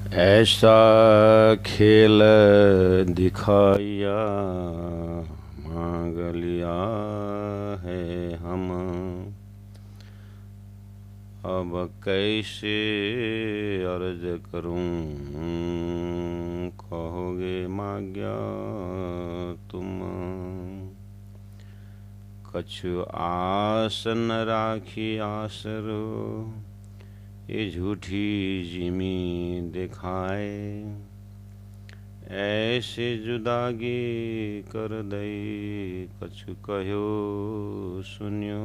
ऐसा खेल दिखाया मांग लिया है हम, अब कैसे अर्ज करूं, कहोगे माग्या तुम। कछु आस न राखी आसरो, ये झूठी जिमी दिखाए। ऐसे जुदागी कर दई, कछु कहो सुन्यो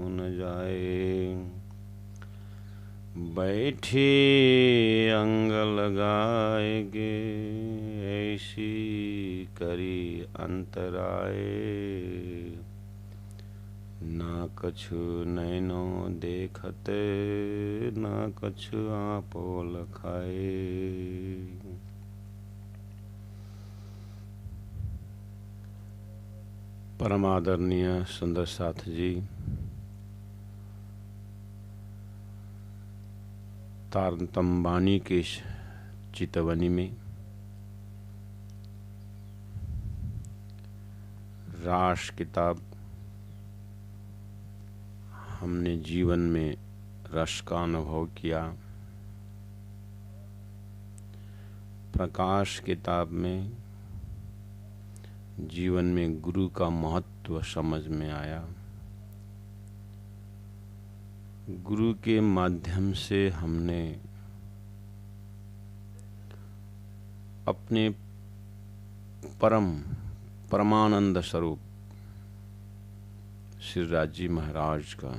न जाए। बैठी अंग लगाएगे, ऐसी करी अंतराए। ना कछु नैनो देखते, ना कछु आपो लखाए। परम आदरणीय सुंदर साथ जी, तारतम वाणी के चितवनी में रास किताब हमने जीवन में रस का अनुभव किया। प्रकाश किताब में जीवन में गुरु का महत्व समझ में आया। गुरु के माध्यम से हमने अपने परमानंद स्वरूप श्री राजी महाराज का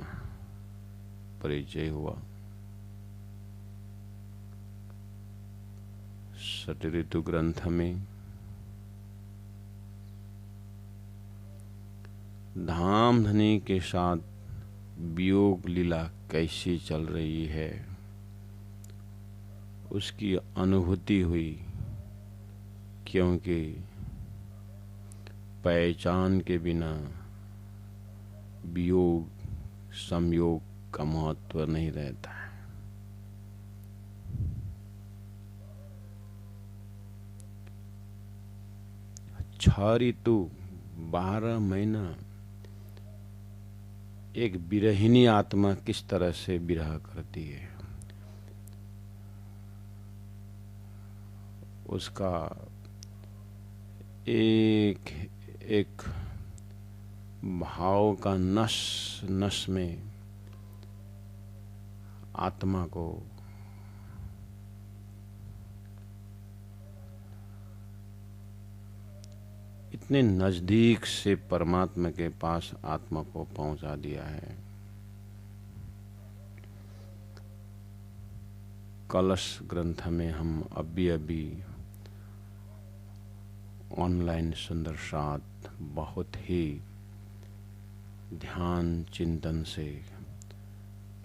परिचय हुआ। सठ ऋतु ग्रंथ में धाम धनी के साथ वियोग लीला कैसी चल रही है, उसकी अनुभूति हुई। क्योंकि पहचान के बिना वियोग संयोग का महत्व नहीं रहता है। छह ऋतु 12 महीना एक विरहिणी आत्मा किस तरह से विरह करती है, उसका एक एक भाव का नस नस में आत्मा को इतने नजदीक से परमात्मा के पास आत्मा को पहुंचा दिया है। कलश ग्रंथ में हम अभी ऑनलाइन सुंदर साथ बहुत ही ध्यान चिंतन से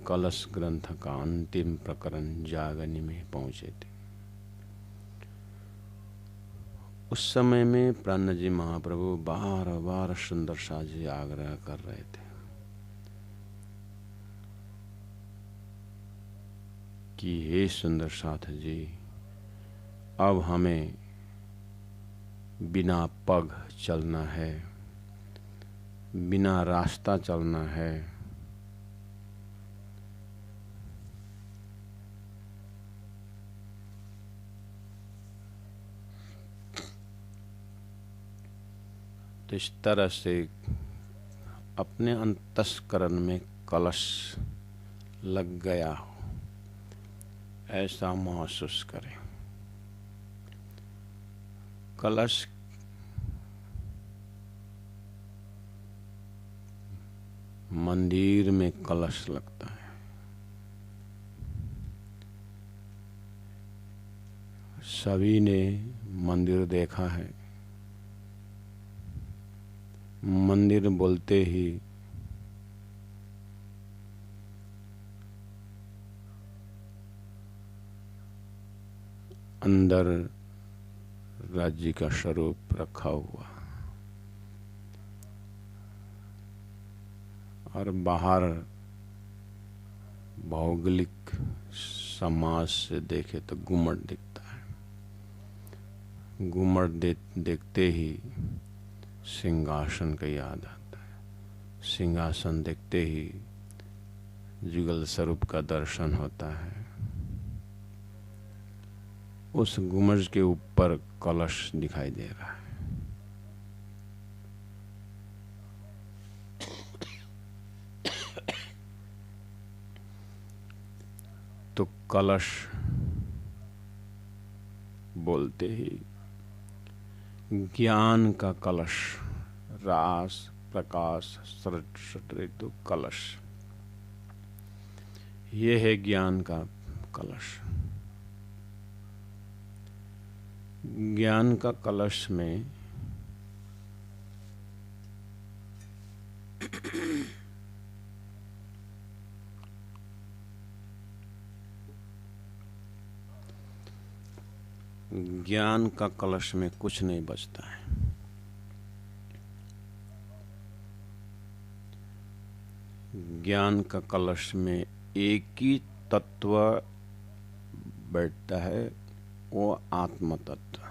कलश ग्रंथ का अंतिम प्रकरण जागनी में पहुंचे थे। उस समय में प्राण जी महाप्रभु बार बार सुंदर साथ जी आग्रह कर रहे थे कि हे सुंदर साथ जी, अब हमें बिना पग चलना है, बिना रास्ता चलना है। तो इस तरह से अपने अंतस्करण में कलश लग गया हो, ऐसा महसूस करें। कलश मंदिर में कलश लगता है, सभी ने मंदिर देखा है। मंदिर बोलते ही अंदर राज्य का स्वरूप रखा हुआ और बाहर भौगोलिक समाज से देखे तो गुम्मट दिखता है। घूमट देखते ही सिंहासन का याद आता है। सिंहासन देखते ही जुगल स्वरूप का दर्शन होता है। उस गुम्बज के ऊपर कलश दिखाई दे रहा है। तो कलश बोलते ही ज्ञान का कलश, रास प्रकाश ऋतु कलश, ये है ज्ञान का कलश। ज्ञान का कलश में ज्ञान का कलश में कुछ नहीं बचता है। ज्ञान का कलश में एक ही तत्व बैठता है, वो आत्म तत्व।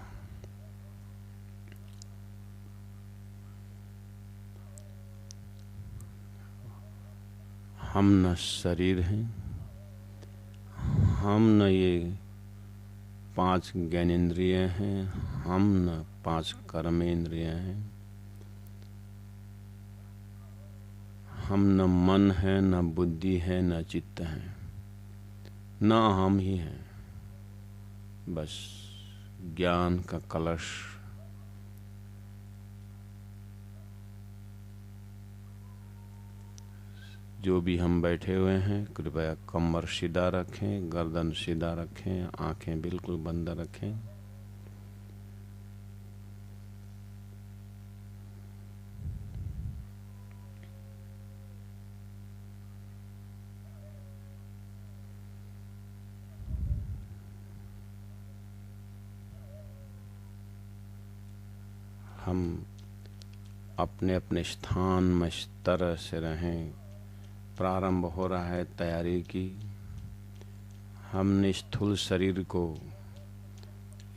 हम न शरीर हैं, हम न ये 5 ज्ञानेंद्रिय हैं, हम न 5 कर्मेंद्रिय हैं, हम न मन है, न बुद्धि है, न चित्त है, न हम ही हैं। बस ज्ञान का कलश जो भी हम बैठे हुए हैं, कृपया कमर सीधा रखें, गर्दन सीधा रखें, आंखें बिल्कुल बंद रखें। हम अपने अपने स्थान में इस तरह से रहें। प्रारंभ हो रहा है तैयारी की। हमने स्थूल शरीर को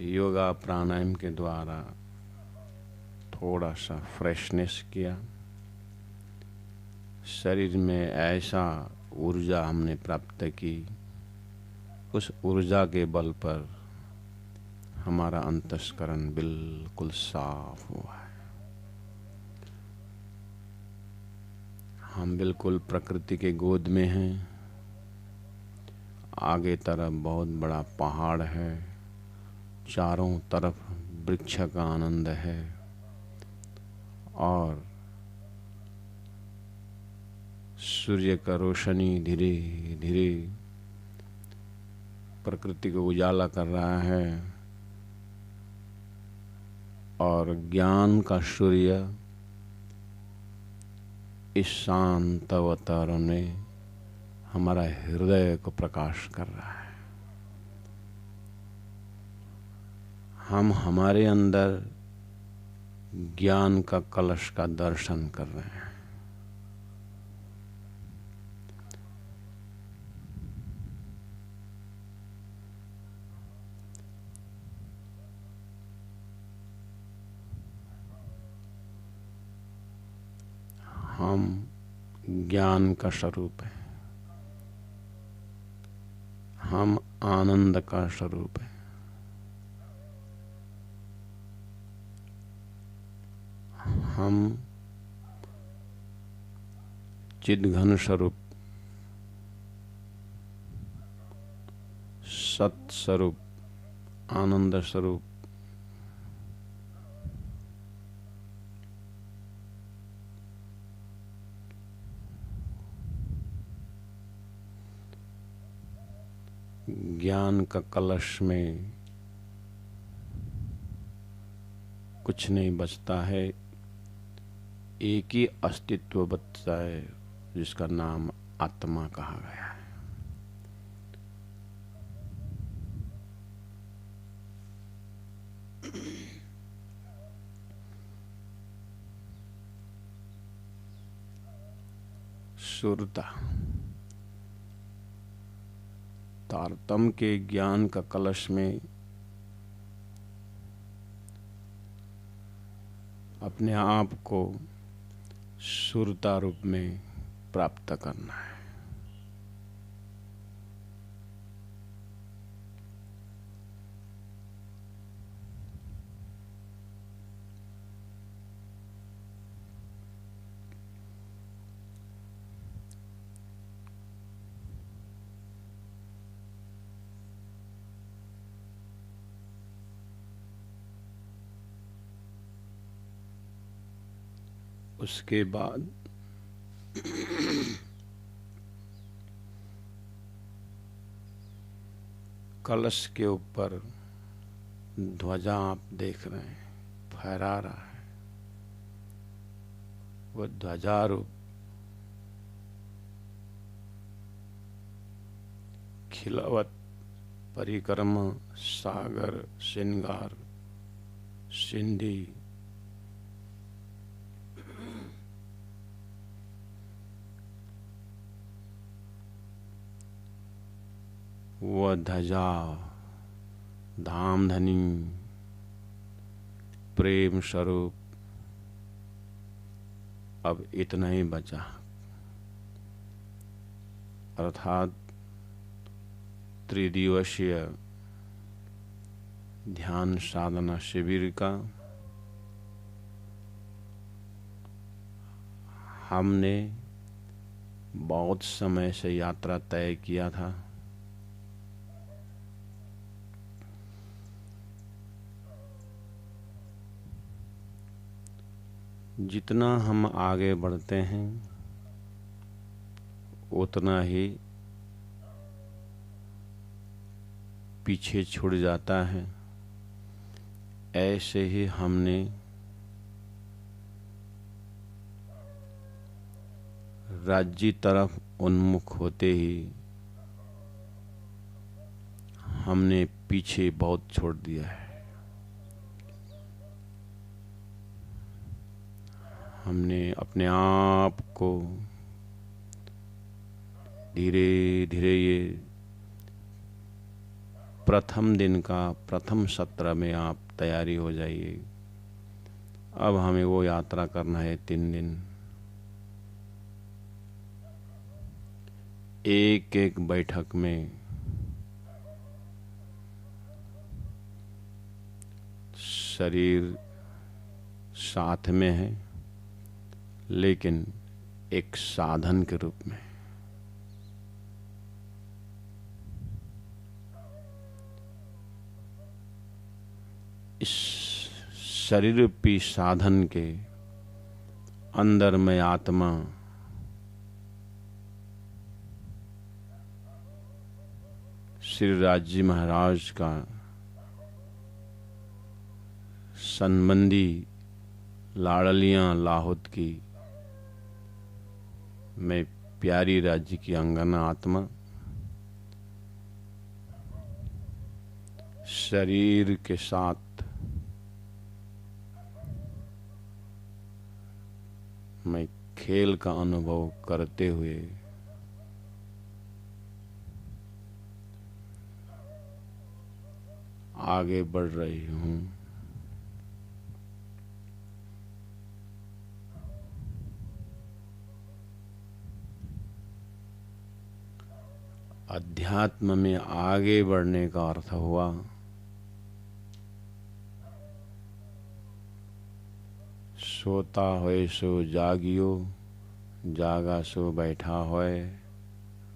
योगा प्राणायाम के द्वारा थोड़ा सा फ्रेशनेस किया। शरीर में ऐसा ऊर्जा हमने प्राप्त की, उस ऊर्जा के बल पर हमारा अंतस्करण बिल्कुल साफ हुआ है। हम बिल्कुल प्रकृति के गोद में हैं। आगे तरफ बहुत बड़ा पहाड़ है, चारों तरफ वृक्ष का आनंद है और सूर्य का रोशनी धीरे धीरे प्रकृति को उजाला कर रहा है और ज्ञान का सूर्य इस शांत वातावरण में हमारा हृदय को प्रकाश कर रहा है। हम हमारे अंदर ज्ञान का कलश का दर्शन कर रहे हैं। हम ज्ञान का स्वरूप है, हम आनंद का स्वरूप है, हम चिद्घन स्वरूप, सत स्वरूप, आनंद स्वरूप, ज्ञान का कलश में कुछ नहीं बचता है। एक ही अस्तित्व बचता है जिसका नाम आत्मा कहा गया है। सुरता तारतम्य के ज्ञान का कलश में अपने आप को सुरता रूप में प्राप्त करना है। उसके बाद कलश के ऊपर ध्वजा आप देख रहे हैं, फहरा रहा है। वह ध्वजारूप खिलवत परिक्रमा सागर श्रृंगार सिंधी वह ध्वजा धामधनी प्रेम स्वरूप अब इतना ही बचा, अर्थात त्रिदिवसीय ध्यान साधना शिविर का हमने बहुत समय से यात्रा तय किया था। जितना हम आगे बढ़ते हैं उतना ही पीछे छूट जाता है। ऐसे ही हमने राज्य तरफ उन्मुख होते ही हमने पीछे बहुत छोड़ दिया है। हमने अपने आप को धीरे धीरे ये प्रथम दिन का प्रथम सत्र में आप तैयारी हो जाइए। अब हमें वो यात्रा करना है 3 दिन। एक एक बैठक में शरीर साथ में है, लेकिन एक साधन के रूप में। इस शरीर रूपी साधन के अंदर में आत्मा श्री राज जी महाराज का संबंधी लाड़लियां लाहुत की मैं प्यारी राज्य की अंगना आत्मा शरीर के साथ मैं खेल का अनुभव करते हुए आगे बढ़ रही हूँ। अध्यात्म में आगे बढ़ने का अर्थ हुआ सोता होए सो जागियो, जागा सो बैठा होए,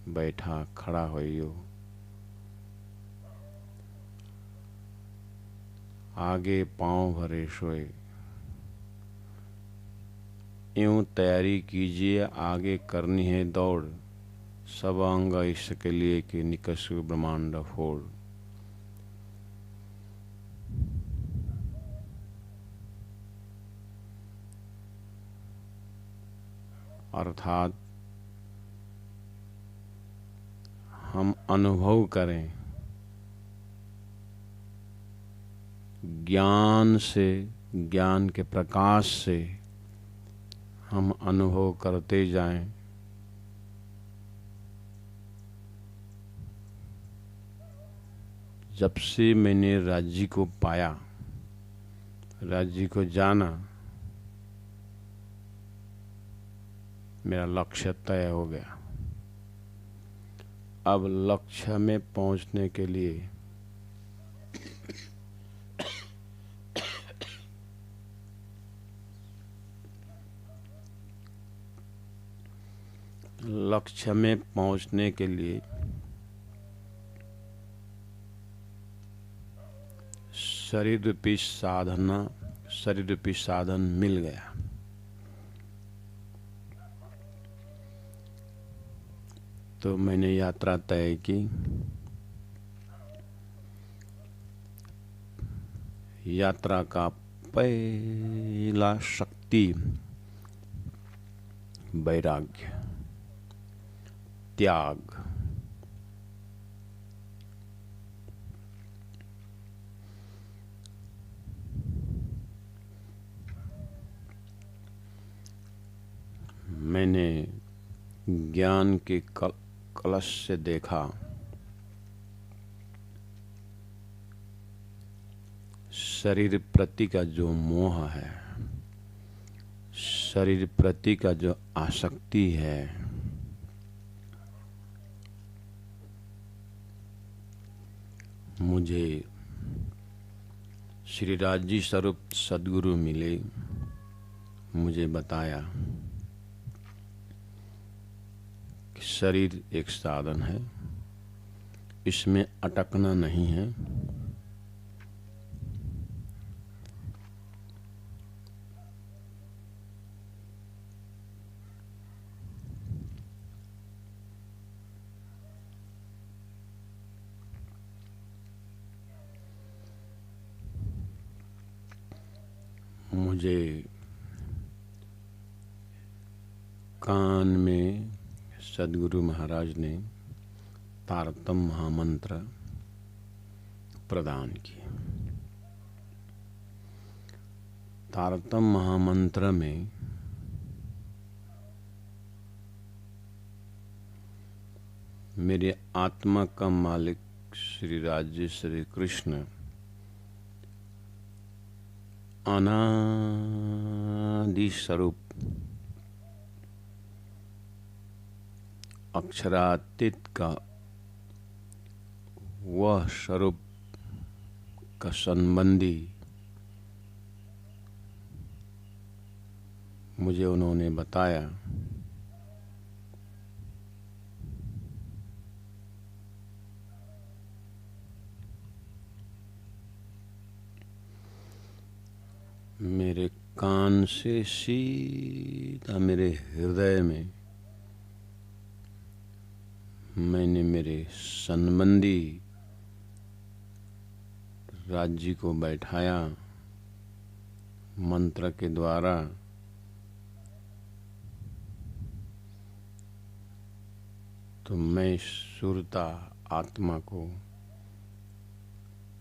बैठा खड़ा होइयो। आगे पांव भरे सोए। यूं तैयारी कीजिए, आगे करनी है दौड़, सब अंग इसके लिए कि निकसु ब्रह्मांड फोड़। अर्थात हम अनुभव करें, ज्ञान से, ज्ञान के प्रकाश से हम अनुभव करते जाएं। जब से मैंने राज्य को पाया, राज्य को जाना, मेरा लक्ष्य तय हो गया। अब लक्ष्य में पहुंचने के लिए शरीर रूपी साधन मिल गया। तो मैंने यात्रा तय की। यात्रा का पहला शक्ति वैराग्य, त्याग। मैंने ज्ञान के कलश से देखा शरीर प्रति का जो मोह है, शरीर प्रति का जो आसक्ति है, मुझे श्री राजी स्वरूप सद्गुरु मिले। मुझे बताया कि शरीर एक साधन है, इसमें अटकना नहीं है। मुझे कान में सद्गुरु महाराज ने तारतम महामंत्र प्रदान किए। तारतम महामंत्र में मेरे आत्मा का मालिक श्री राजेश्वरी कृष्ण अनादि स्वरूप अक्षरातीत का वह स्वरूप का संबंधी मुझे उन्होंने बताया। मेरे कान से सीधा मेरे हृदय में मैंने मेरे संबंधी राज्य को बैठाया मंत्र के द्वारा। तो मैं सुरता आत्मा को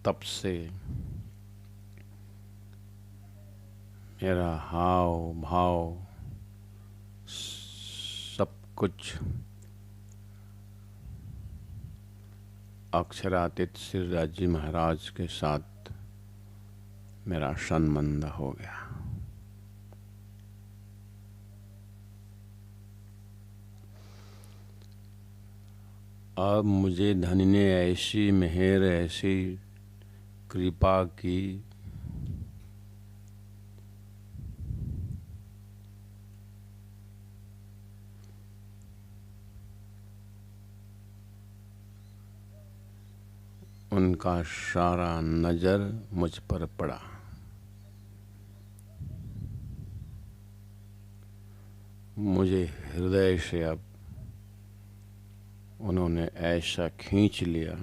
तप से मेरा हाव भाव सब कुछ अक्षरातीत श्री राजी महाराज के साथ मेरा संबंध हो गया। अब मुझे धनी ने ऐसी मेहर, ऐसी कृपा की उनका सारा नजर मुझ पर पड़ा। मुझे हृदय से अब उन्होंने ऐसा खींच लिया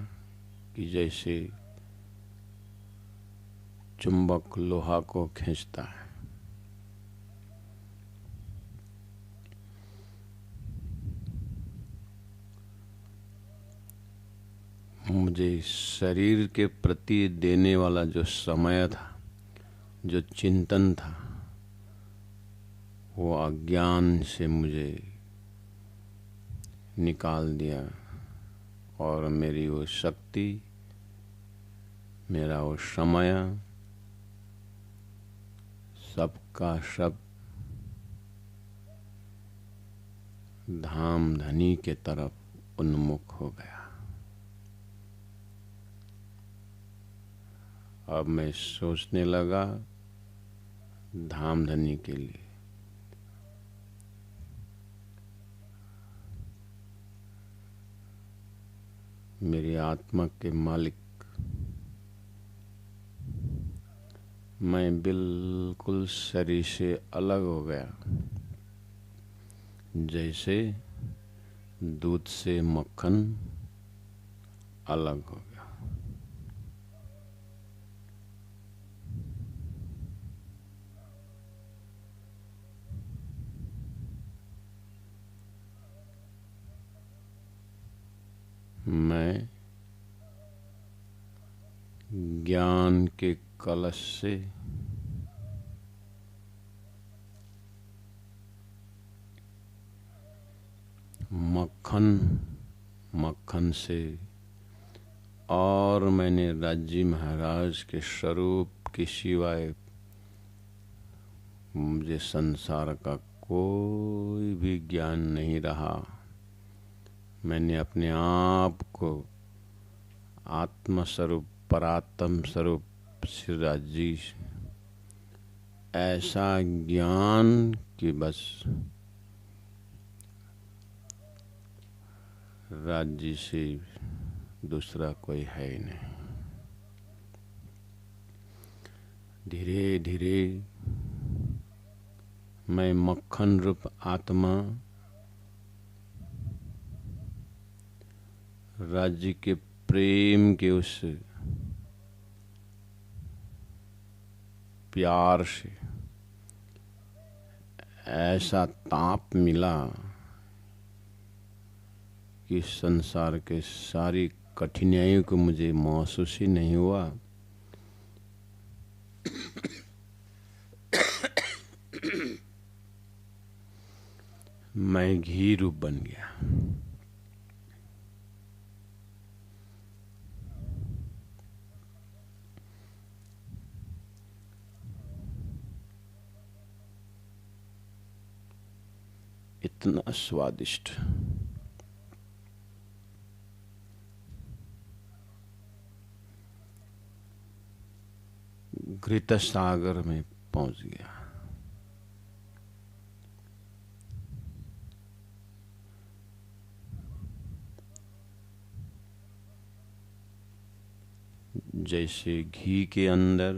कि जैसे चुंबक लोहा को खींचता है। मुझे शरीर के प्रति देने वाला जो समय था, जो चिंतन था, वो अज्ञान से मुझे निकाल दिया और मेरी वो शक्ति, मेरा वो समय सबका सब धाम धनी के तरफ उन्मुख हो गया। अब मैं सोचने लगा धाम धनी के लिए। मेरी आत्मा के मालिक, मैं बिल्कुल शरीर से अलग हो गया, जैसे दूध से मक्खन अलग हो गया। मैं ज्ञान के कलश से मक्खन से, और मैंने राज्य महाराज के स्वरूप के सिवाय मुझे संसार का कोई भी ज्ञान नहीं रहा। मैंने अपने आप को आत्म स्वरूप, परात्म स्वरूप श्री जी ऐसा ज्ञान कि बस राज्य से दूसरा कोई है ही नहीं। धीरे धीरे मैं मक्खन रूप आत्मा राज्य के प्रेम के उस प्यार से ऐसा ताप मिला कि संसार के सारी कठिनाइयों को मुझे महसूस ही नहीं हुआ। मैं घी रूप बन गया। इतना स्वादिष्ट, घृत सागर में पहुंच गया। जैसे घी के अंदर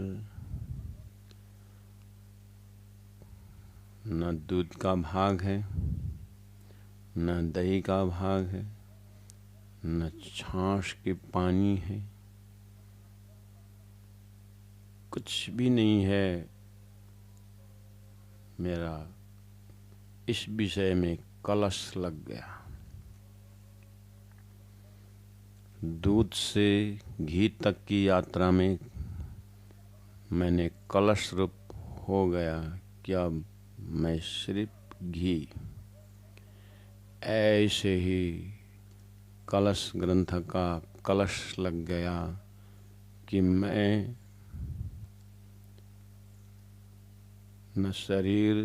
न दूध का भाग है, न दही का भाग है, न छाछ के पानी है, कुछ भी नहीं है। मेरा इस विषय में कलश लग गया। दूध से घी तक की यात्रा में मैंने कलश रूप हो गया। क्या मैं सिर्फ घी, ऐसे ही कलश ग्रंथ का कलश लग गया कि मैं न शरीर,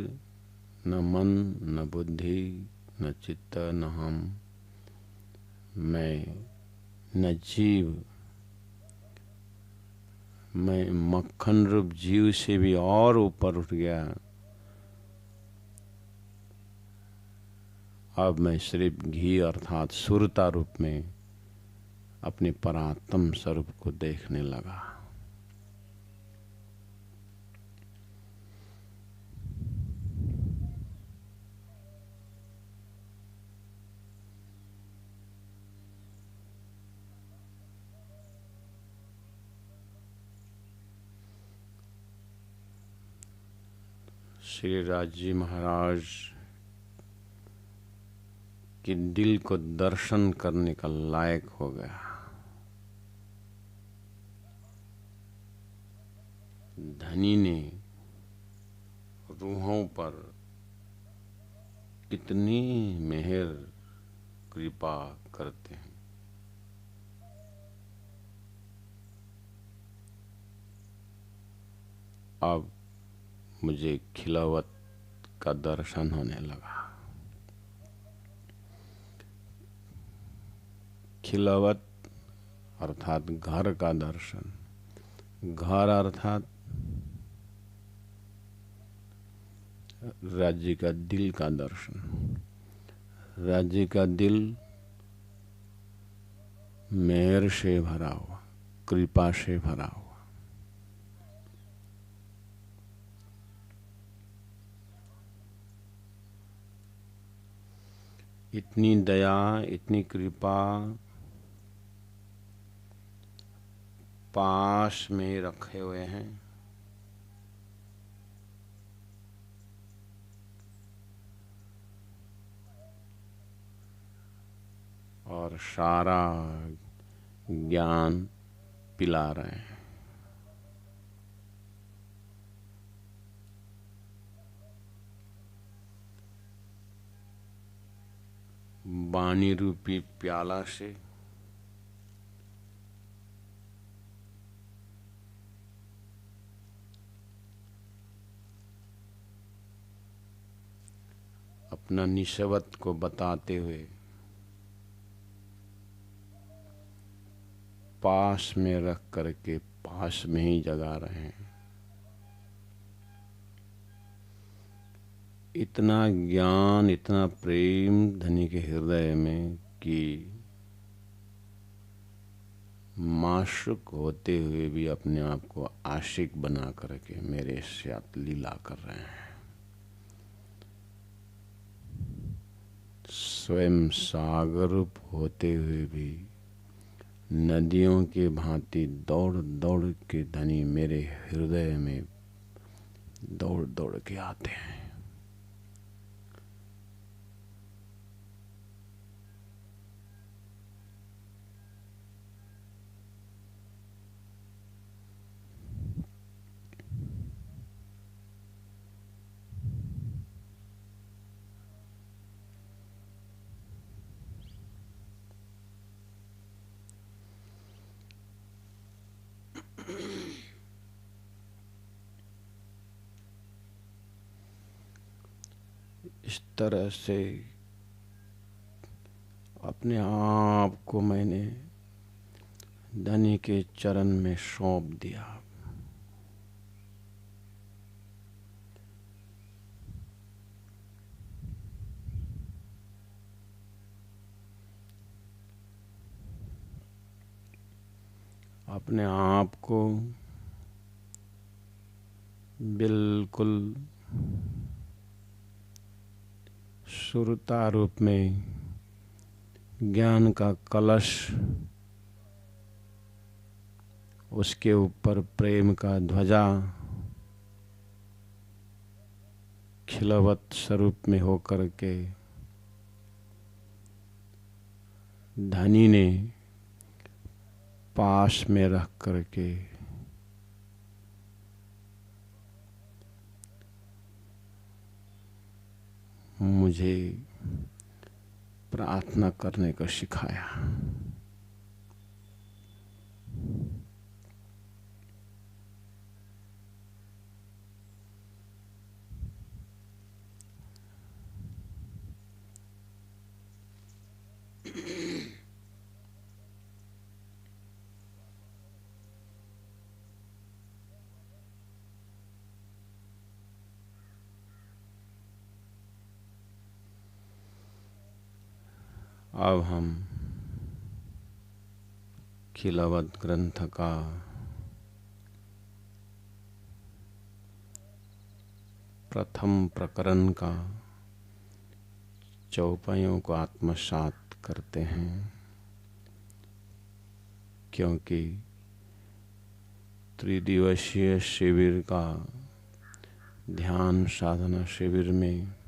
न मन, न बुद्धि, न चित्त, न हम, मैं न जीव, मैं मक्खन रूप जीव से भी और ऊपर उठ गया। अब मैं सिर्फ घी अर्थात सुरता रूप में अपने परात्म स्वरूप को देखने लगा। श्री राजी महाराज के दिल को दर्शन करने का लायक हो गया। धनी ने रूहों पर कितनी मेहर कृपा करते हैं। अब मुझे खिलावत का दर्शन होने लगा। खिलवत अर्थात घर का दर्शन, घर अर्थात राज्य का दिल का दर्शन, राज्य का दिल मेहर से भरा हुआ, कृपा से भरा हुआ। इतनी दया, इतनी कृपा पास में रखे हुए हैं। और सारा ज्ञान पिला रहे हैं। वाणी रूपी प्याला से अपना निस्वत को बताते हुए पास में रख करके पास में ही जगा रहे हैं। इतना ज्ञान, इतना प्रेम धनी के हृदय में कि माशूक होते हुए भी अपने आप को आशिक बना करके मेरे साथ लीला कर रहे हैं। स्वयं सागर रूप होते हुए भी नदियों के भांति दौड़ दौड़ के धनी मेरे हृदय में दौड़ दौड़ के आते हैं। इस तरह से अपने आप को मैंने धनी के चरण में सौंप दिया। अपने आप को बिल्कुल सुरता रूप में ज्ञान का कलश, उसके ऊपर प्रेम का ध्वजा खिलवत स्वरूप में होकर के धनी ने पास में रख करके मुझे प्रार्थना करने का सिखाया। अब हम खिलवत ग्रंथ का प्रथम प्रकरण का चौपाइयों को आत्मसात करते हैं, क्योंकि त्रिदिवसीय शिविर का ध्यान साधना शिविर में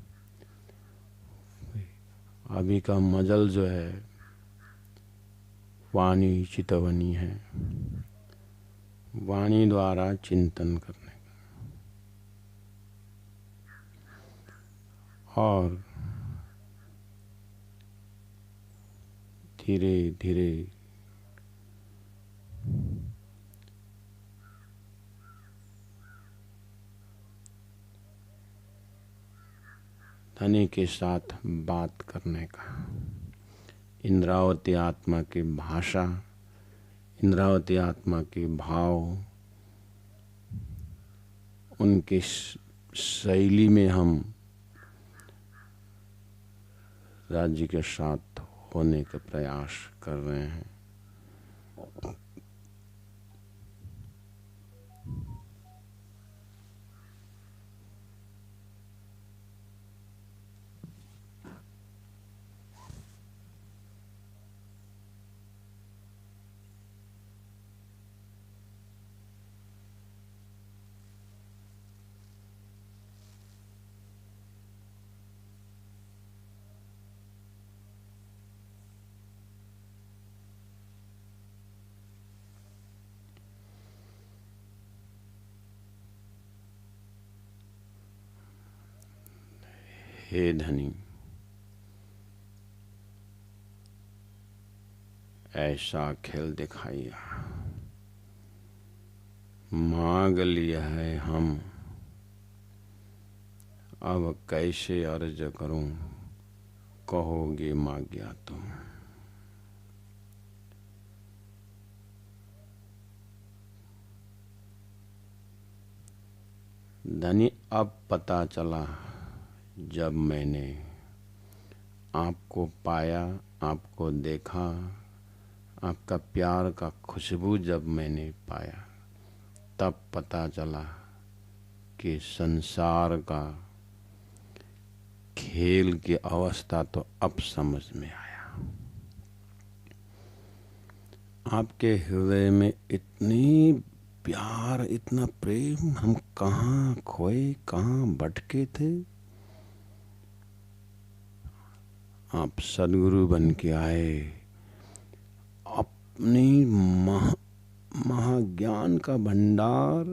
अभी का मजल जो है वाणी चितवनी है, वाणी द्वारा चिंतन करने का। और धीरे धीरे धनी के साथ बात करने का। इंद्रावती आत्मा की भाषा, इंद्रावती आत्मा के भाव, उनकी शैली में हम राज्य के साथ होने का प्रयास कर रहे हैं। हे धनी, ऐसा खेल दिखाइए, मांग लिया है हम, अब कैसे अर्ज करूं, कहोगे मांग्या तुम। धनी, अब पता चला जब मैंने आपको पाया, आपको देखा, आपका प्यार का खुशबू जब मैंने पाया, तब पता चला कि संसार का खेल की अवस्था तो अब समझ में आया। आपके हृदय में इतनी प्यार, इतना प्रेम, हम कहाँ खोए, कहाँ भटके थे। आप सदगुरु बन के आए, अपनी महाज्ञान का भंडार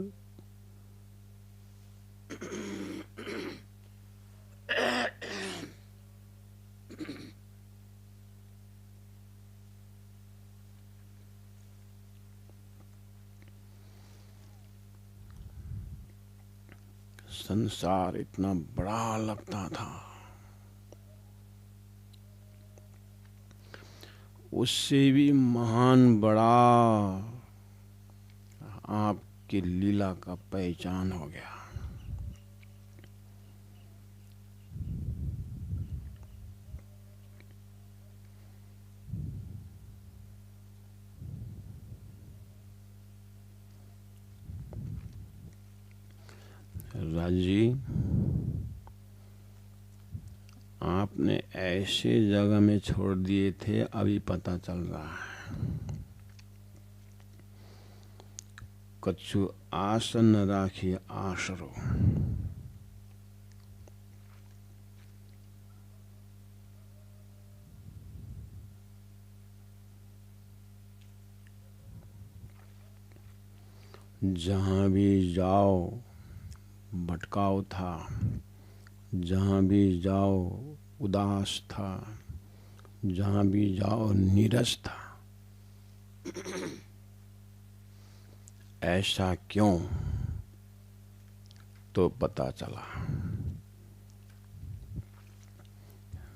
संसार इतना बड़ा लगता था, उससे भी महान बड़ा आपकी लीला का पहचान हो गया। राजी, आपने ऐसे जगह में छोड़ दिए थे, अभी पता चल रहा है। कछु आसन राखिए आसरो, जहां भी जाओ भटकाव था, जहां भी जाओ उदास था, जहां भी जाओ नीरस था। ऐसा क्यों? तो पता चला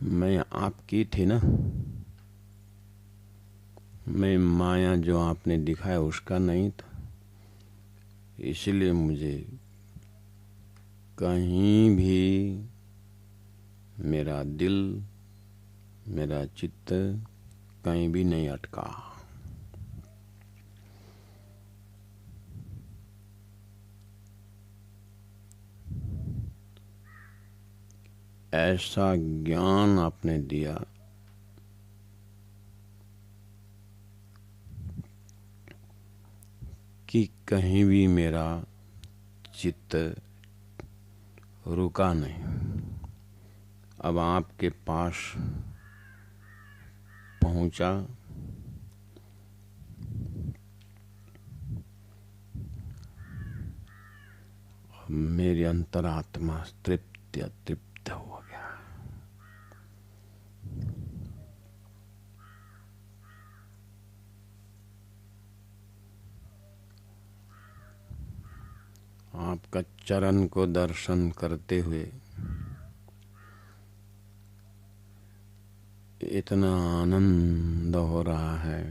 मैं आपकी थी ना, मैं माया जो आपने दिखाया उसका नहीं था। इसलिए मुझे कहीं भी मेरा दिल, मेरा चित्त कहीं भी नहीं अटका। ऐसा ज्ञान आपने दिया कि कहीं भी मेरा चित्त रुका नहीं। अब आपके पास पहुंचा, मेरी अंतरात्मा तृप्त हो गया। आपका चरण को दर्शन करते हुए इतना आनंद हो रहा है।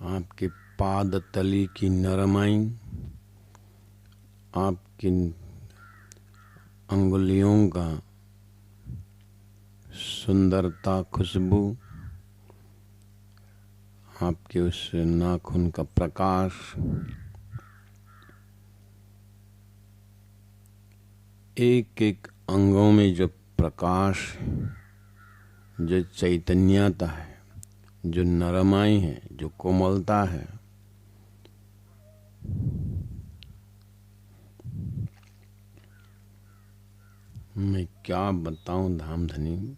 आपके पाद तली की नरमाई, आपकी अंगुलियों का सुंदरता, खुशबू, आपके उस नाखून का प्रकाश, एक एक अंगों में जो प्रकाश, जो चैतन्यता है, जो नरमाई है, जो कोमलता है, मैं क्या बताऊं धामधनी।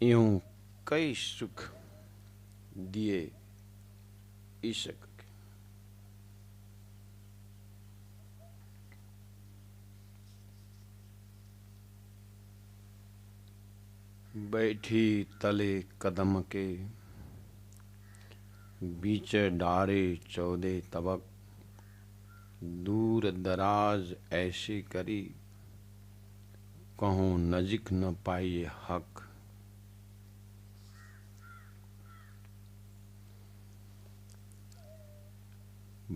यूं कई सुख दिए इश्क के। बैठी तले कदम के, बीच डारे 14 तबक, दूर दराज ऐसी करी, कहूँ नजीक न पाइए हक।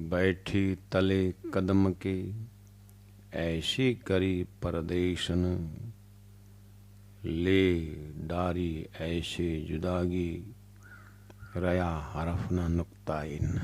बैठी तले कदम के, ऐसी करी परदेशन, ले डारी ऐसे जुदागी, रया हरफ न नुक्ताइन।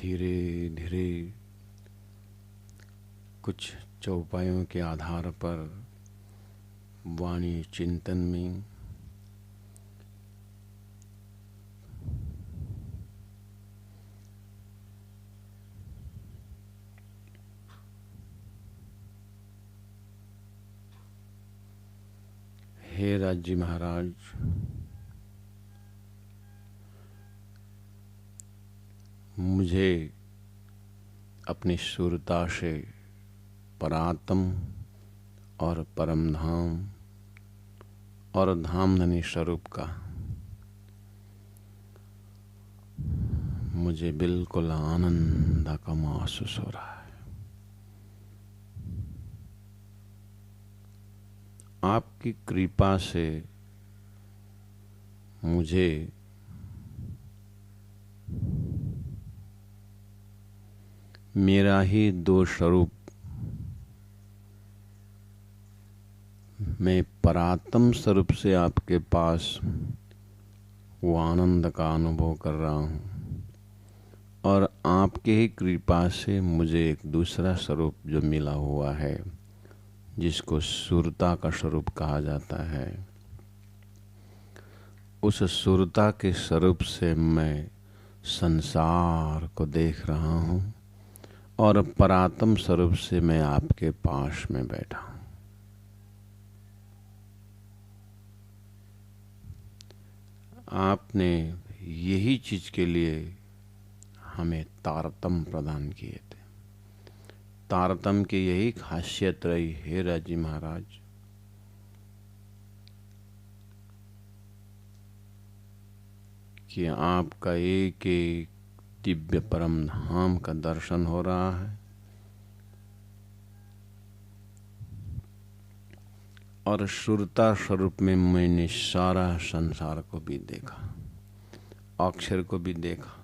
धीरे धीरे कुछ चौपायों के आधार पर वाणी चिंतन में हे राज्य महाराज, मुझे अपनी सुरता से परात्म और परम धाम और धामधनी स्वरूप का मुझे बिल्कुल आनंद का महसूस हो रहा है। आपकी कृपा से मुझे मेरा ही दो स्वरूप मैं परात्म स्वरूप से आपके पास वो आनंद का अनुभव कर रहा हूँ, और आपके ही कृपा से मुझे एक दूसरा स्वरूप जो मिला हुआ है, जिसको सुरता का स्वरूप कहा जाता है, उस सुरता के स्वरूप से मैं संसार को देख रहा हूँ, और परात्म स्वरूप से मैं आपके पास में बैठा हूँ। आपने यही चीज के लिए हमें तारतम्य प्रदान किए थे। तारतम्य की यही खासियत रही, हे राजी महाराज, कि आपका एक एक दिव्य परम धाम का दर्शन हो रहा है, और सुरता स्वरूप में मैंने सारा संसार को भी देखा, अक्षर को भी देखा।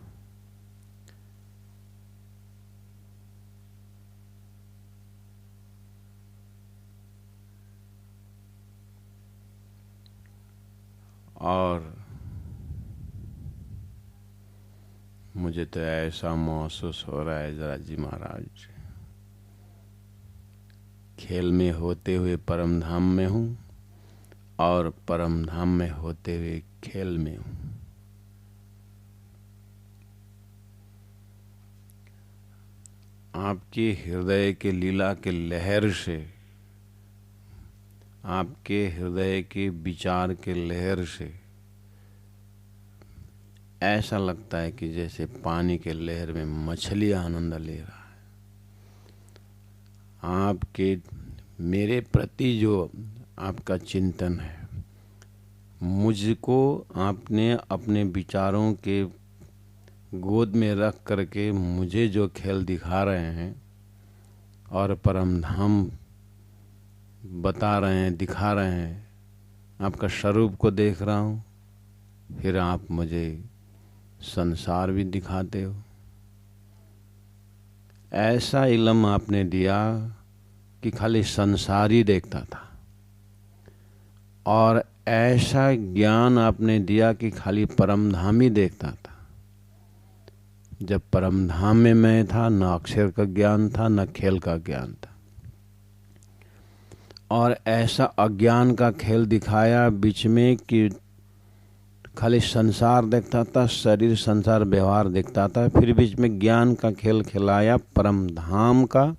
और मुझे तो ऐसा महसूस हो रहा है जरा जी महाराज, खेल में होते हुए परम धाम में हूँ, और परम धाम में होते हुए खेल में हूँ। आपके हृदय के लीला के लहर से, आपके हृदय के विचार के लहर से ऐसा लगता है कि जैसे पानी के लहर में मछली आनंद ले रहा है। आपके मेरे प्रति जो आपका चिंतन है, मुझको आपने अपने विचारों के गोद में रख करके मुझे जो खेल दिखा रहे हैं और परम धाम बता रहे हैं, दिखा रहे हैं, आपका स्वरूप को देख रहा हूँ, फिर आप मुझे संसार भी दिखाते हो। ऐसा इल्म आपने दिया कि खाली संसार ही देखता था, और ऐसा ज्ञान आपने दिया कि खाली परम धाम ही देखता था। जब परम धाम में मैं था, न अक्षर का ज्ञान था, न खेल का ज्ञान था, और ऐसा अज्ञान का खेल दिखाया बीच में कि खाली संसार देखता था, शरीर संसार व्यवहार दिखता था, फिर बीच में ज्ञान का खेल खिलाया, परम धाम का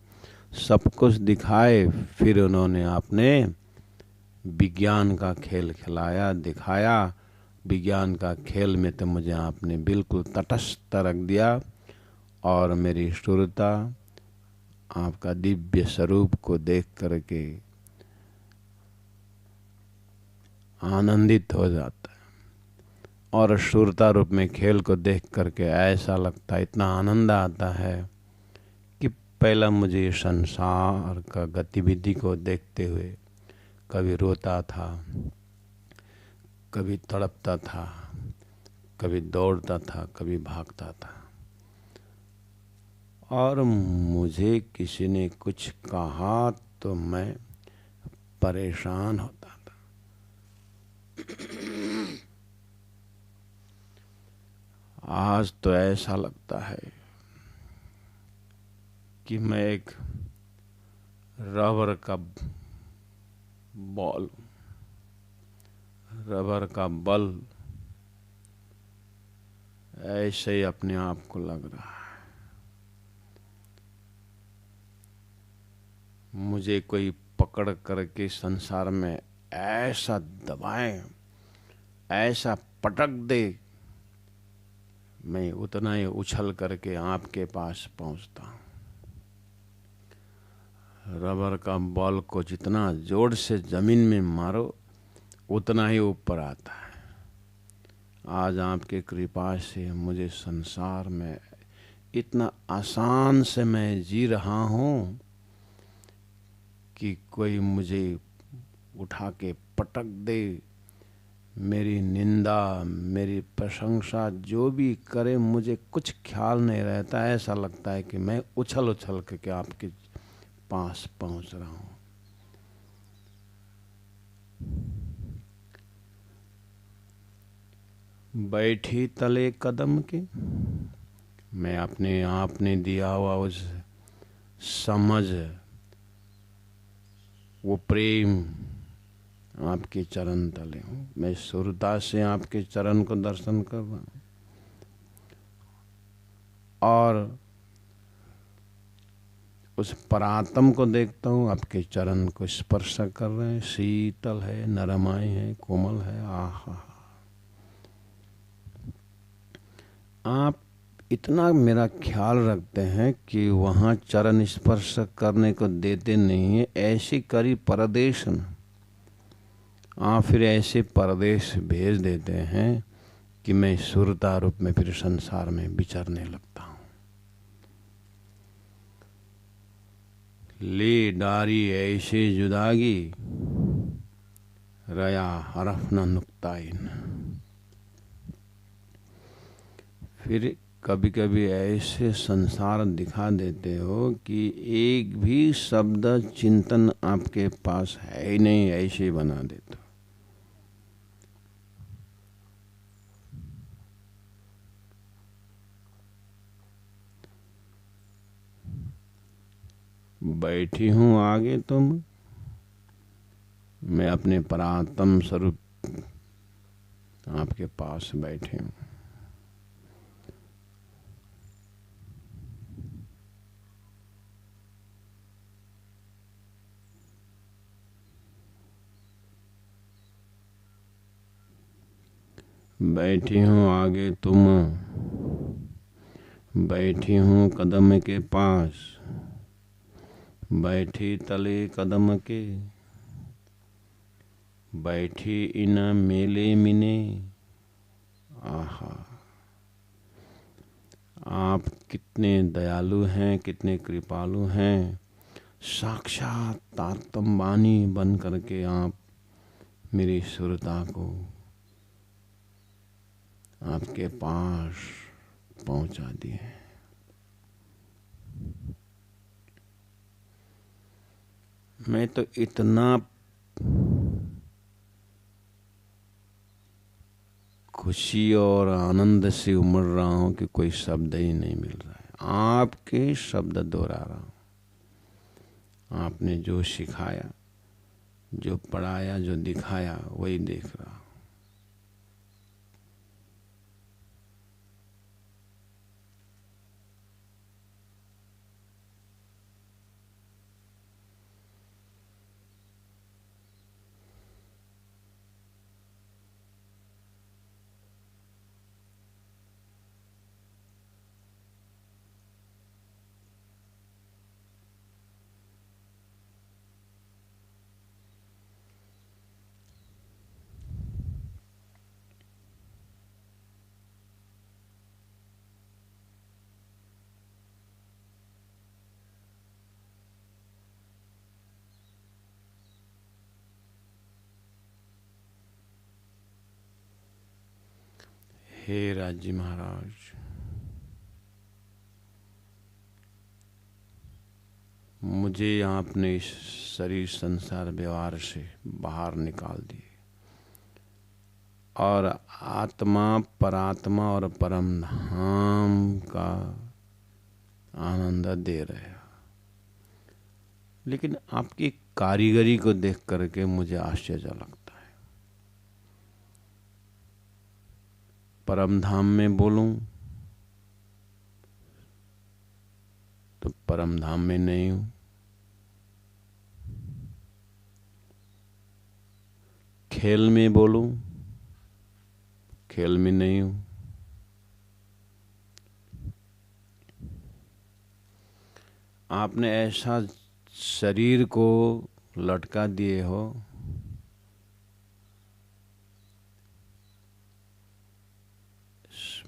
सब कुछ दिखाए, फिर उन्होंने आपने विज्ञान का खेल खिलाया, दिखाया। विज्ञान का खेल में तो मुझे आपने बिल्कुल तटस्थ रख दिया, और मेरी सुरता आपका दिव्य स्वरूप को देख करके आनंदित हो जाता है, और सुरता रूप में खेल को देख करके ऐसा लगता है, इतना आनंद आता है कि पहला मुझे संसार का गतिविधि को देखते हुए कभी रोता था, कभी तड़पता था, कभी दौड़ता था, कभी भागता था, और मुझे किसी ने कुछ कहा तो मैं परेशान होता था। आज तो ऐसा लगता है कि मैं एक रबर का बॉल, रबर का बल ऐसे ही अपने आप को लग रहा है। मुझे कोई पकड़ करके संसार में ऐसा दबाए, ऐसा पटक दे, मैं उतना ही उछल करके आपके पास पहुंचता हूं। रबर का बॉल को जितना जोर से जमीन में मारो उतना ही ऊपर आता है। आज आपके कृपा से मुझे संसार में इतना आसान से मैं जी रहा हूं कि कोई मुझे उठा के पटक दे, मेरी निंदा, मेरी प्रशंसा जो भी करे, मुझे कुछ ख्याल नहीं रहता। ऐसा लगता है कि मैं उछल उछल के आपके पास पहुंच रहा हूं। बैठी तले कदम के, मैं अपने आपने दिया हुआ उस समझ, वो प्रेम आपके चरण तले हूँ। मैं सुरता से आपके चरण को दर्शन कर रहा हूँ और उस परात्म को देखता हूँ, आपके चरण को स्पर्श कर रहे हैं। शीतल है, नरमाई है, कोमल है। आहा, आप इतना मेरा ख्याल रखते हैं कि वहाँ चरण स्पर्श करने को देते नहीं है। ऐसी करी परदेश न, आप फिर ऐसे परदेश भेज देते हैं कि मैं सुरता रूप में फिर संसार में विचरने लगता हूँ। ले डारी ऐसे जुदागी, रया हरफ न नुक्ताइन। फिर कभी कभी ऐसे संसार दिखा देते हो कि एक भी शब्द चिंतन आपके पास है ही नहीं, ऐसे बना देते हो। बैठी हूँ आगे तुम, मैं अपने परात्म स्वरूप आपके पास बैठे हूँ। बैठी हूँ आगे तुम, बैठी हूँ कदम के पास, बैठी तले कदम के, बैठी इन मेले मिने। आहा, आप कितने दयालु हैं, कितने कृपालु हैं। साक्षात तारतम्बानी बन करके आप मेरी सुरता को आपके पास पहुंचा दिए। मैं तो इतना खुशी और आनंद से उमड़ रहा हूं कि कोई शब्द ही नहीं मिल रहा है। आपके शब्द दोहरा रहा हूं। आपने जो सिखाया, जो पढ़ाया, जो दिखाया, वही देख रहा हूं। हे राज्य महाराज, मुझे आपने इस शरीर संसार व्यवहार से बाहर निकाल दिए और आत्मा, परात्मा और परम धाम का आनंद दे रहे हो। लेकिन आपकी कारीगरी को देख करके मुझे आश्चर्य लगता है। परम धाम में बोलूं तो परम धाम में नहीं हूं, खेल में बोलूं, खेल में नहीं हूं। आपने ऐसा शरीर को लटका दिए हो,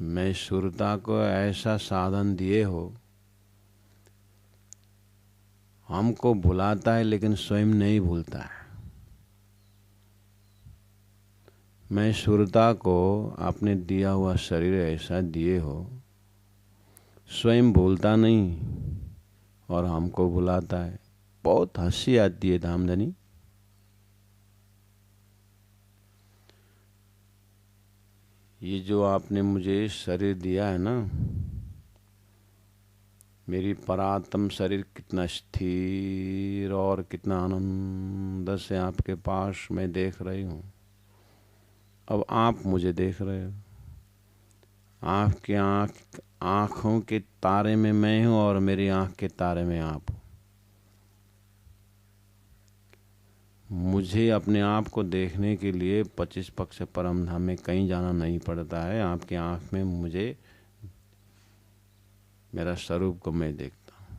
मैं सुरता को ऐसा साधन दिए हो, हमको भुलाता है लेकिन स्वयं नहीं भूलता है। मैं सुरता को आपने दिया हुआ शरीर ऐसा दिए हो, स्वयं भूलता नहीं और हमको बुलाता है। बहुत हंसी आती है धामधनी। ये जो आपने मुझे शरीर दिया है ना, मेरी परात्म शरीर कितना स्थिर और कितना आनंद से आपके पास मैं देख रही हूँ। अब आप मुझे देख रहे हो। आपकी आँखों के तारे में मैं हूँ और मेरी आँख के तारे में आप हो। मुझे अपने आप को देखने के लिए 25 पक्ष परम धाम में कहीं जाना नहीं पड़ता है। आपकी आँख में मुझे मेरा स्वरूप को मैं देखता हूँ।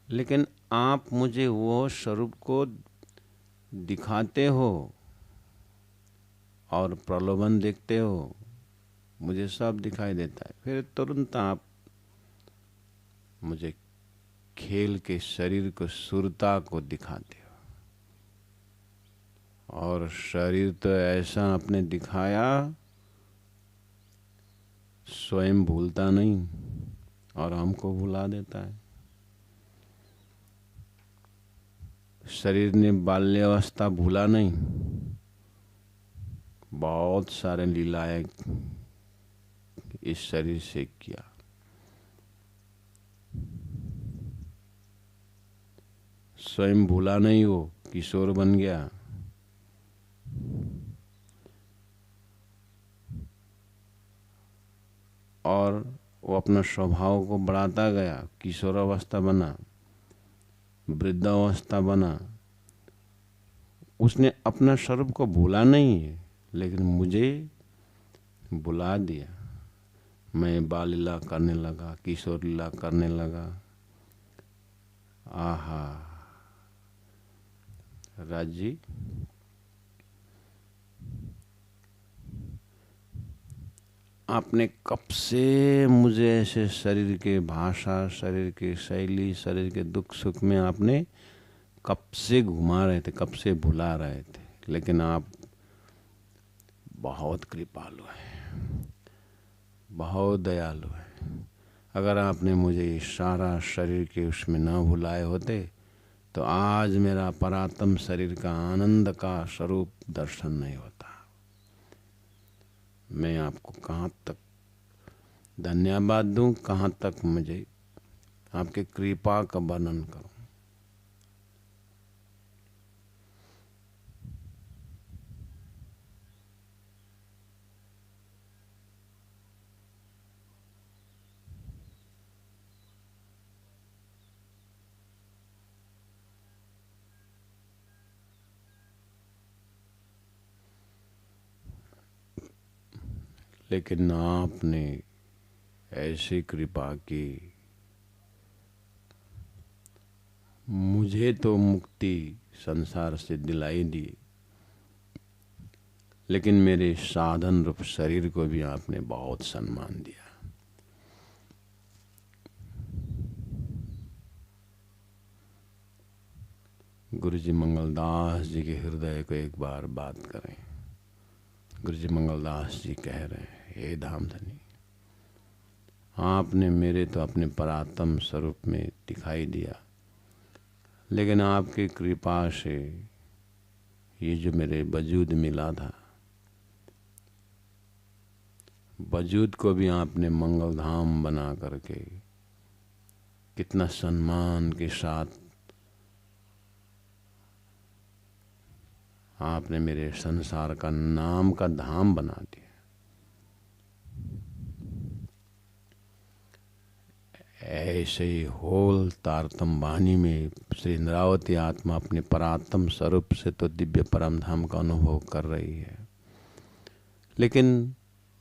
लेकिन आप मुझे वो स्वरूप को दिखाते हो और प्रलोभन देखते हो, मुझे सब दिखाई देता है। फिर तुरंत आप मुझे खेल के शरीर को, सुरता को दिखाते हो। और शरीर तो ऐसा आपने दिखाया, स्वयं भूलता नहीं और हमको भुला देता है। शरीर ने बाल्यावस्था भूला नहीं, बहुत सारे लीलाएं इस शरीर से किया। स्वयं भूला नहीं, वो किशोर बन गया। और वो अपना स्वभाव को बढ़ाता गया, किशोरावस्था बना, वृद्धावस्था बना। उसने अपना स्वरूप को भूला नहीं है, लेकिन मुझे बुला दिया। मैं बाल लीला करने लगा, किशोर लीला करने लगा। आहा राज जी, आपने कब से मुझे ऐसे शरीर के भाषा, शरीर की शैली, शरीर के दुख सुख में आपने कब से घुमा रहे थे, कब से भुला रहे थे। लेकिन आप बहुत कृपालु हैं, बहुत दयालु हैं। अगर आपने मुझे ये सारा शरीर के उसमें ना भुलाए होते तो आज मेरा परात्म शरीर का आनंद का स्वरूप दर्शन नहीं होता। मैं आपको कहाँ तक धन्यवाद दूं, कहाँ तक मुझे आपके कृपा का वर्णन करूं। लेकिन आपने ऐसी कृपा की, मुझे तो मुक्ति संसार से दिलाई दी, लेकिन मेरे साधन रूप शरीर को भी आपने बहुत सम्मान दिया। गुरु जी मंगलदास जी के हृदय को एक बार बात करें। गुरु जी मंगलदास जी कह रहे हैं, हे धामधनी, आपने मेरे तो अपने परात्म स्वरूप में दिखाई दिया, लेकिन आपकी कृपा से ये जो मेरे वजूद मिला था, वजूद को भी आपने मंगल धाम बना करके कितना सम्मान के साथ आपने मेरे संसार का नाम का धाम बना दिया। ऐसे ही होल तारतम वाणी में श्री इंद्रावती आत्मा अपने परात्म स्वरूप से तो दिव्य परम धाम का अनुभव कर रही है, लेकिन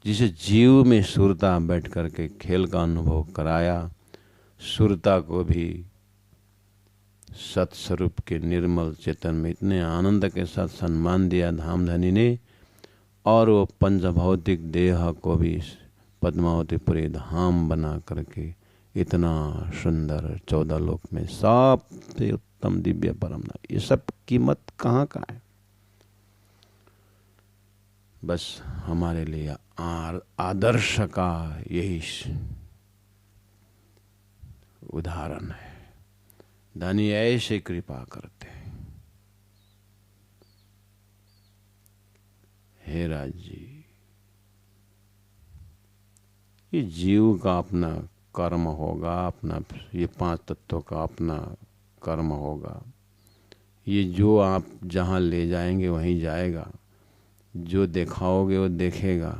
जिसे जीव में सुरता बैठ करके खेल का अनुभव कराया, सुरता को भी सत्स्वरूप के निर्मल चेतन में इतने आनंद के साथ सम्मान दिया धामधनी ने, और वो पंचभौतिक देह को भी पद्मावतीपुरी धाम बना करके इतना सुंदर 14 लोक में सबसे उत्तम दिव्य परम धाम। ये सब कीमत कहाँ का है? बस हमारे लिए आदर्श का यही उदाहरण है। धनी ऐसे कृपा करते हैं। हे राज जी, ये जीव का अपना कर्म होगा, अपना ये 5 तत्वों का अपना कर्म होगा। ये जो आप जहाँ ले जाएंगे वहीं जाएगा, जो दिखाओगे वो देखेगा।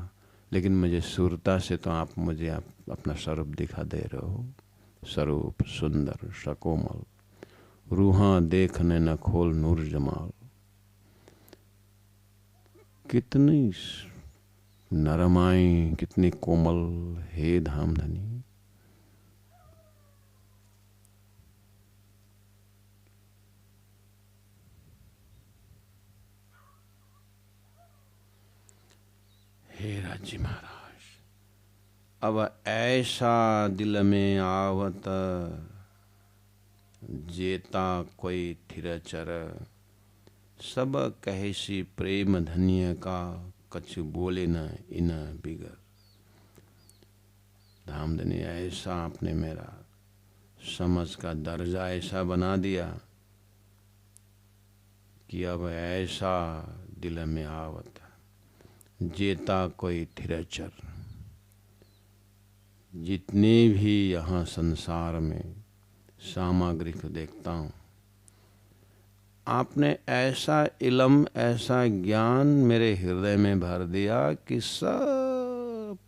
लेकिन मुझे सुरता से तो आप मुझे अपना स्वरूप दिखा दे रहे हो। स्वरूप सुंदर सकोमल, रूहां देखने न खोल नूर जमाल। कितनी नरमाई, कितनी कोमल, हे धामधनी। हे राज्य महाराज, अब ऐसा दिल में आवत, जेता कोई थिरचर। सब कहेसी प्रेम धन्य का, कछु बोले न इन बिगर। धामधनी, ऐसा आपने मेरा समझ का दर्जा ऐसा बना दिया कि अब ऐसा दिल में आवत, जेता कोई थिरचर। जितने भी यहाँ संसार में सामग्री को देखता हूँ, आपने ऐसा इल्म, ऐसा ज्ञान मेरे हृदय में भर दिया कि सब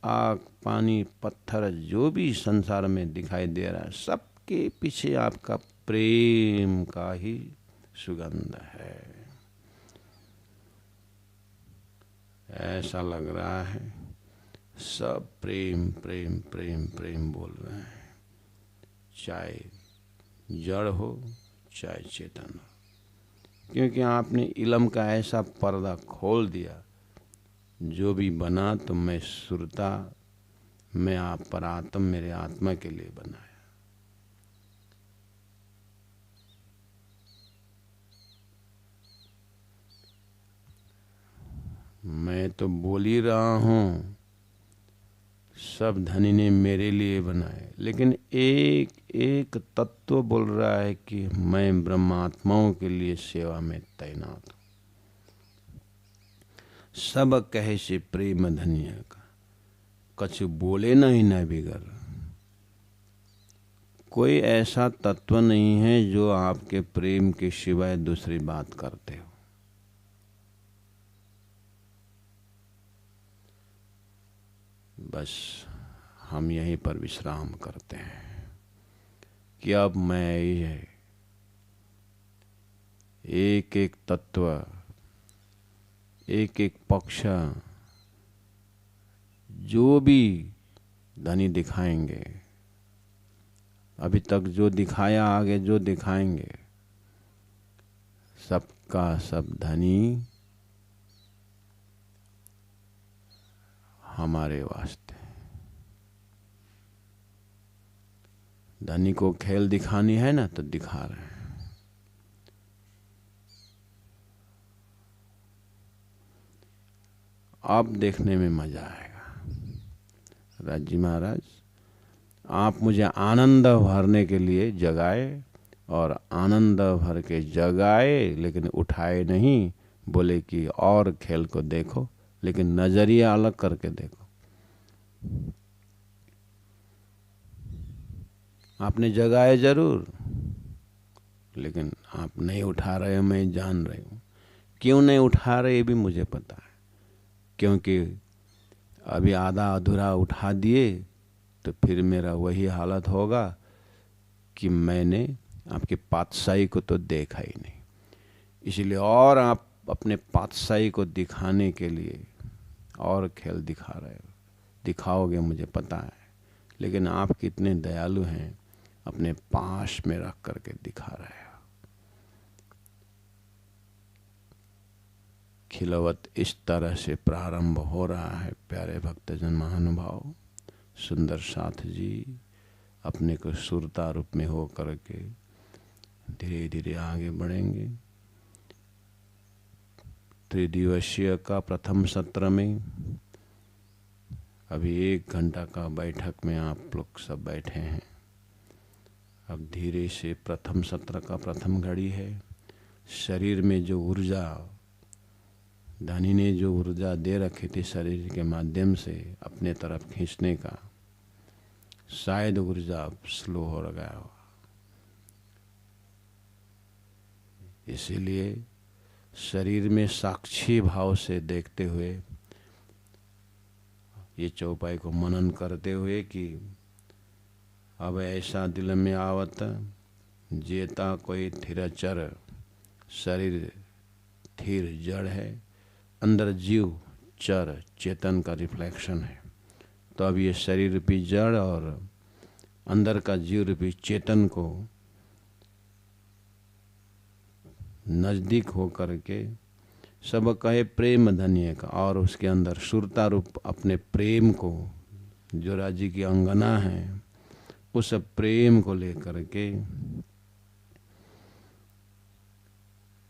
आग पानी पत्थर जो भी संसार में दिखाई दे रहा है, सबके पीछे आपका प्रेम का ही सुगंध है। ऐसा लग रहा है सब प्रेम प्रेम प्रेम प्रेम बोल रहे हैं, चाहे जड़ हो चाहे चेतन हो। क्योंकि आपने इल्म का ऐसा पर्दा खोल दिया, जो भी बना तो मैं सुरता, मैं आप परात्म मेरे आत्मा के लिए बनाया। मैं तो बोल ही रहा हूँ सब धनी ने मेरे लिए बनाए, लेकिन एक एक तत्व बोल रहा है कि मैं ब्रह्मात्माओं के लिए सेवा में तैनात हूँ। सब कहे से प्रेम धन्य का, कछु बोले नहीं न बिगर। कोई ऐसा तत्व नहीं है जो आपके प्रेम के सिवाय दूसरी बात करते हो। बस हम यहीं पर विश्राम करते हैं कि अब मैं ये एक एक तत्व, एक एक पक्ष जो भी धनी दिखाएंगे, अभी तक जो दिखाया, आगे जो दिखाएंगे, सबका सब धनी हमारे वास्ते। धनी को खेल दिखानी है ना, तो दिखा रहे हैं। अब देखने में मजा आएगा। राजी महाराज, आप मुझे आनंद भरने के लिए जगाए, और आनंद भर के जगाए, लेकिन उठाए नहीं। बोले कि और खेल को देखो, लेकिन नजरिया अलग करके देखो। आपने जगाए जरूर, लेकिन आप नहीं उठा रहे हो, मैं जान रही हूँ। क्यों नहीं उठा रहे ये भी मुझे पता है, क्योंकि अभी आधा अधूरा उठा दिए तो फिर मेरा वही हालत होगा कि मैंने आपकी पातशाही को तो देखा ही नहीं। इसलिए और आप अपने पातशाही को दिखाने के लिए और खेल दिखा रहे हो। दिखाओगे मुझे पता है, लेकिन आप कितने दयालु हैं, अपने पास में रख करके दिखा रहे हो। खिलवत इस तरह से प्रारंभ हो रहा है। प्यारे भक्तजन महानुभाव, सुंदर साथ जी अपने को सुरता रूप में हो करके धीरे धीरे आगे बढ़ेंगे। त्रिदिवसीय का प्रथम सत्र में अभी 1 घंटा का बैठक में आप लोग सब बैठे हैं। अब धीरे से प्रथम सत्र का प्रथम घड़ी है। शरीर में जो ऊर्जा, धनी ने जो ऊर्जा दे रखी थी शरीर के माध्यम से अपने तरफ खींचने का, शायद ऊर्जा अब स्लो हो गया हो। इसीलिए शरीर में साक्षी भाव से देखते हुए, ये चौपाई को मनन करते हुए कि अब ऐसा दिल में आवत जेता कोई थिरचर, शरीर थिर जड़ है, अंदर जीव चर चेतन का रिफ्लेक्शन है। तो अब ये शरीर रूपी जड़ और अंदर का जीव रूपी चेतन को नजदीक हो करके सब कहे प्रेम धन्य का, और उसके अंदर सुरता रूप अपने प्रेम को, जो राज्य की अंगना है, उस प्रेम को लेकर के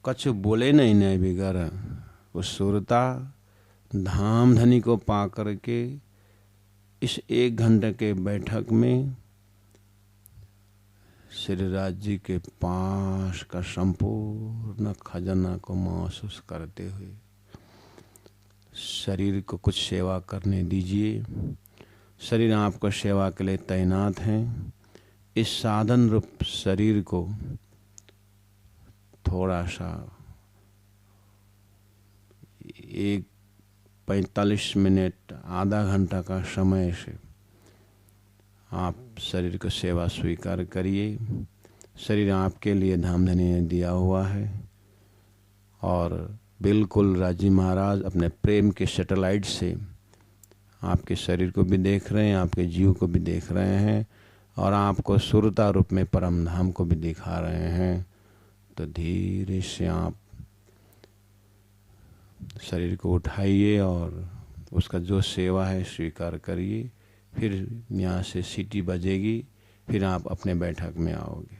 कछु बोले नहीं बिगर उस सुरता धाम धनी को पा करके इस 1 घंटे के बैठक में श्री राज जी के पास का संपूर्ण खजाना को महसूस करते हुए शरीर को कुछ सेवा करने दीजिए। शरीर आपको सेवा के लिए तैनात हैं। इस साधन रूप शरीर को थोड़ा सा 45 मिनट आधा घंटा का समय से आप शरीर को सेवा स्वीकार करिए। शरीर आपके लिए धामधनी ने दिया हुआ है और बिल्कुल राजी महाराज अपने प्रेम के सैटेलाइट से आपके शरीर को भी देख रहे हैं, आपके जीव को भी देख रहे हैं और आपको सुरता रूप में परम धाम को भी दिखा रहे हैं। तो धीरे से आप शरीर को उठाइए और उसका जो सेवा है स्वीकार करिए। फिर यहाँ से सीटी बजेगी, फिर आप अपने बैठक में आओगे।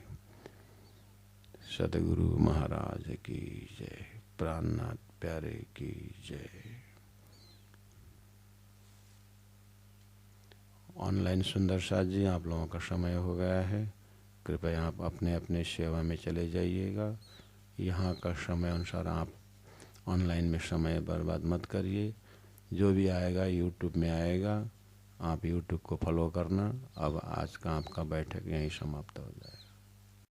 सतगुरु महाराज की जय, प्राणनाथ प्यारे की जय। ऑनलाइन सुंदर साथ जी, आप लोगों का समय हो गया है, कृपया आप अपने अपने सेवा में चले जाइएगा। यहाँ का समय अनुसार आप ऑनलाइन में समय बर्बाद मत करिए। जो भी आएगा यूट्यूब में आएगा, आप यूट्यूब को फॉलो करना। अब आज का आपका बैठक यहीं समाप्त हो जाए।